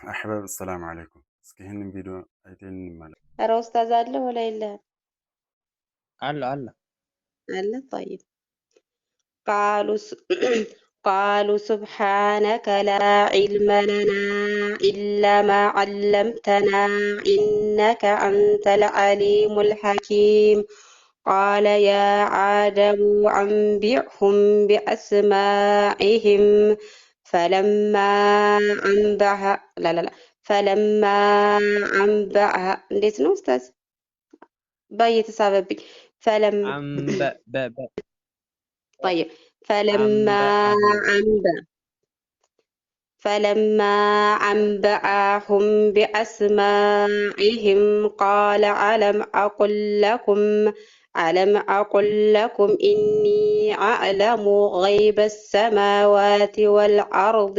أحباب السلام عليكم. اسكي هن فيديو ايتين مال. أرى أستاذ عدل ولا إلا؟ الله. ألا طيب. قالوا س... قالوا سبحانك لا علم لنا إلا ما علمتنا إنك أنت العليم الحكيم. قال يا آدم أنبئهم بأسمائهم فلما أنبأها لا فلما أنبأها ليش أستاذ بيت سببي فلم عم ب طيب عم بأهم. أنبأ فلما أنبأهم بأسمائهم قال ألم أقل لكم إني أعلم غيب السماوات والأرض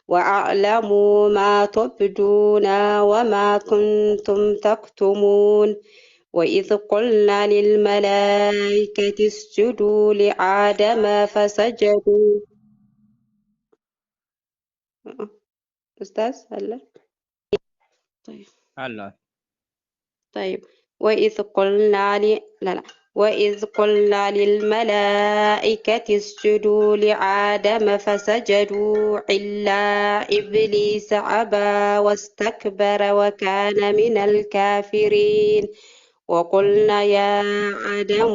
وأعلم ما تبدون وما كنتم تكتمون وإذ قلنا للملائكة اسجدوا لآدم فسجدوا أستاذ هلا طيب الله. طيب وإذ قلنا لا وإذ قلنا للملائكة اسجدوا لآدم فسجدوا إلا إبليس أبى واستكبر وكان من الكافرين وقلنا يا آدم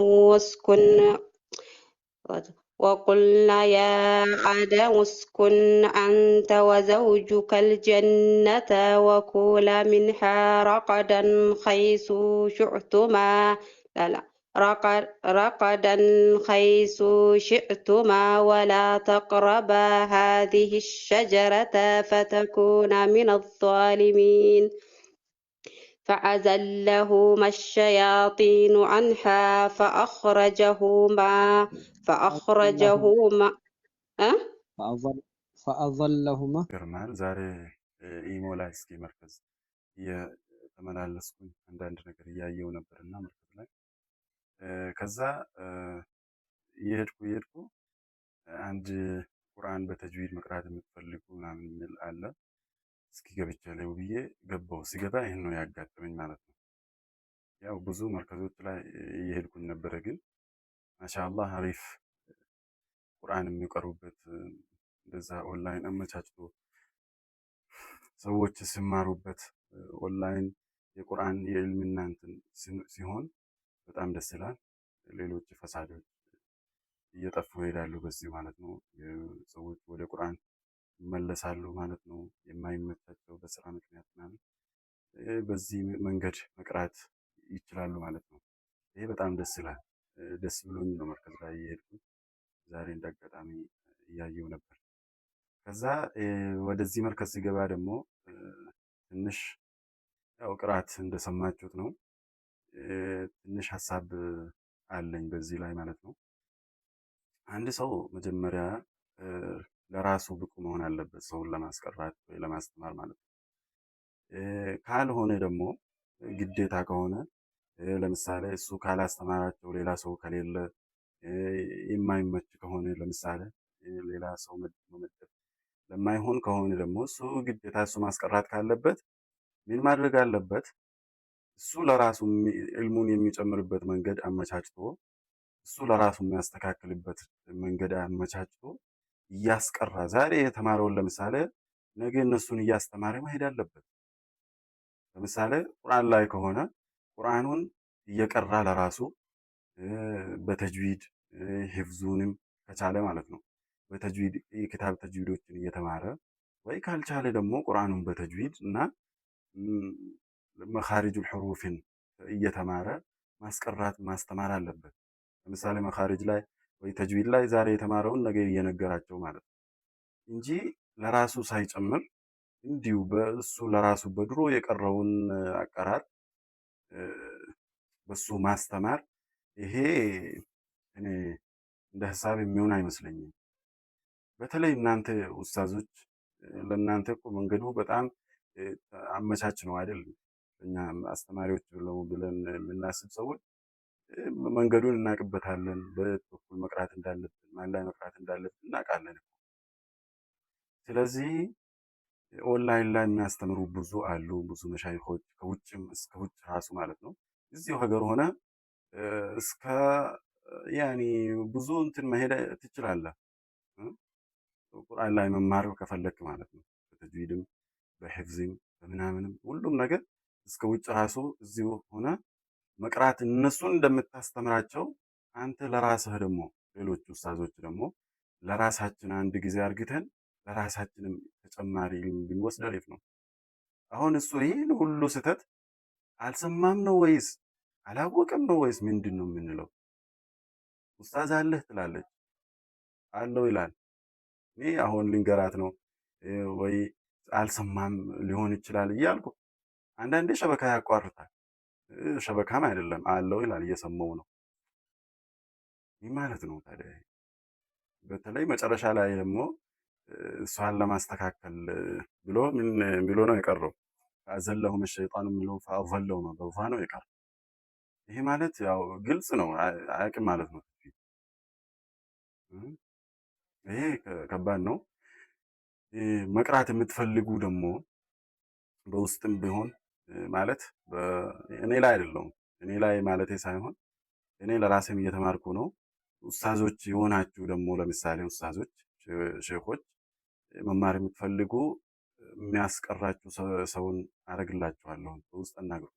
اسكن أنت وزوجك الجنة وكلا منها رقدا حيث شئتما ولا تقربا هذه الشجرة فتكونا من الظالمين فأزلهما الشياطين عنها فأخرجهما أه؟ فأظلهما كرمال زاري إيمو لا اسكي مركز هي تمنى لسكون عندنا نجار يايو نبرنا مركز لا كذا يهدكو عند قرآن بتجويد مقرات متفلقو نعمل من الآلة اسكي قبيتش عليه وبيه قبو سيقبا إنه يقات من مالتنا ያው ብዙ መርከዞች ላይ እየሄድኩኝ ነበረ ግን ማሻአላህ አሪፍ ቁርአን የሚቀሩበት እንደዛ ኦንላይን አመቻችቶ ሰዎች ሲማሩበት ኦንላይን የቁርአን የዕልምና እንትን ሲሆን በጣም ደስ ይላል። ሌሎች ፈሳዶች እየጠፉ ይሄዳሉ በዚህ ማለት ነው። ሰዎች ወደ ቁርአን ይመለሳሉ ማለት ነው። የማይመቻቸው በስራ ምክንያት ምናምን በዚህ መንገድ መቅራት ይችላሉ ማለት ነው። ይሄ በጣም ደስ ይላል። ደስ ብሎኝ ነው መርከዝ ላይ የሄድኩት። ዛሬ እንዳጋጣሚ እያየው ነበር። ከዛ ወደዚህ መርከዝ ሲገባ ደግሞ ትንሽ ያው ቅራት እንደሰማችሁት ነው። ትንሽ ሀሳብ አለኝ በዚህ ላይ ማለት ነው። አንድ ሰው መጀመሪያ ለራሱ ብቁ መሆን አለበት ሰውን ለማስቀራት ወይ ለማስተማር ማለት ነው። ካልሆነ ደግሞ ግዴታ ከሆነ ለምሳሌ እሱ ካላስተማራቸው ሌላ ሰው ከሌለ የማይመች ከሆነ ለምሳሌ ሌላ ሰው መመደብ ለማይሆን ከሆነ ደግሞ እሱ ግዴታ እሱ ማስቀራት ካለበት ምን ማድረግ አለበት? እሱ ለራሱ ዕልሙን የሚጨምርበት መንገድ አመቻችቶ እሱ ለራሱ የሚያስተካክልበት መንገድ አመቻችቶ እያስቀራ ዛሬ የተማረውን ለምሳሌ ነገ እነሱን እያስተማረ መሄድ አለበት። ለምሳሌ ቁርአን ላይ ከሆነ ቁርአኑን እየቀራ ለራሱ በተጅዊድ ሂፍዙንም ከቻለ ማለት ነው በተጅዊድ የኪታብ ተጅዊዶችን እየተማረ ወይ ካልቻለ ደግሞ ቁርአኑን በተጅዊድ እና መኻሪጁል ሑሩፍን እየተማረ ማስቀራት ማስተማር አለበት። ለምሳሌ መኻሪጅ ላይ ወይ ተጅዊድ ላይ ዛሬ የተማረውን ነገ እየነገራቸው ማለት ነው እንጂ ለራሱ ሳይጨምር እንዲሁ በእሱ ለራሱ በድሮ የቀረውን አቀራር በሱ ማስተማር ይሄ እኔ እንደ ሐሳብ የሚሆን አይመስለኝም። በተለይ እናንተ ኡስታዞች ለእናንተ እኮ መንገዱ በጣም አመቻች ነው አይደል? እኛ አስተማሪዎች ብለን የምናስብ ሰዎች መንገዱን እናቅበታለን። በየት በኩል መቅራት እንዳለብን ማን ላይ መቅራት እንዳለብን እናውቃለን። ስለዚህ ኦንላይን ላይ የሚያስተምሩ ብዙ አሉ፣ ብዙ መሻይኾች ከውጭም እስከ ውጭ ራሱ ማለት ነው። እዚሁ ሀገር ሆነ እስከ ያኒ ብዙ እንትን መሄድ ትችላለህ። ቁርአን ላይ መማር ከፈለክ ማለት ነው። በተጅዊድም በሕፍዝም በምናምንም ሁሉም ነገር እስከ ውጭ ራሱ እዚሁ ሆነ መቅራት እነሱን እንደምታስተምራቸው አንተ ለራስህ ደግሞ ሌሎች ኡስታዞች ደግሞ ለራሳችን አንድ ጊዜ አርግተን ለራሳችንም ተጨማሪ ብንወስድ አሪፍ ነው። አሁን እሱ ይህን ሁሉ ስህተት አልሰማም ነው ወይስ አላወቀም ነው ወይስ ምንድን ነው የምንለው? ኡስታዝ አለህ ትላለች፣ አለው ይላል። እኔ አሁን ልንገራት ነው ወይ አልሰማም ሊሆን ይችላል እያልኩ አንዳንዴ ሸበካ ያቋርጣል። ሸበካም አይደለም አለው ይላል፣ እየሰማው ነው። ይህ ማለት ነው ታዲያ። በተለይ መጨረሻ ላይ ደግሞ እሷን ለማስተካከል ብሎ ምን ብሎ ነው የቀረው? አዘለሁም ሸይጣን የሚለው ፈአዘለው ነው በዛ ነው የቀረው። ይሄ ማለት ያው ግልጽ ነው አያውቅም ማለት ነው። ይሄ ከባድ ነው። መቅራት የምትፈልጉ ደግሞ በውስጥም ቢሆን ማለት እኔ ላይ አይደለሁም፣ እኔ ላይ ማለቴ ሳይሆን እኔ ለራሴም እየተማርኩ ነው። ኡስታዞች የሆናችሁ ደግሞ ለምሳሌ ኡስታዞች፣ ሼኾች መማር የምትፈልጉ የሚያስቀራችሁ ሰውን አደርግላችኋለሁ፣ በውስጥ አናግሩ።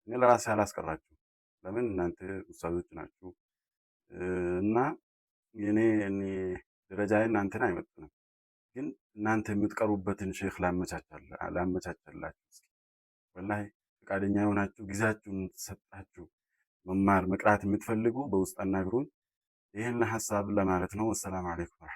እኔ ለራሴ አላስቀራችሁ። ለምን እናንተ ኡስታዞች ናችሁ እና እኔ ደረጃዬ እናንተን አይመጥንም። ግን እናንተ የምትቀሩበትን ሼኽ ላመቻቻላችሁ። እስኪ ወላሂ ፈቃደኛ የሆናችሁ ጊዜያችሁን ሰጣችሁ መማር መቅራት የምትፈልጉ በውስጥ አናግሩን። ይህን ሀሳብ ለማለት ነው። ወሰላም አለይኩም።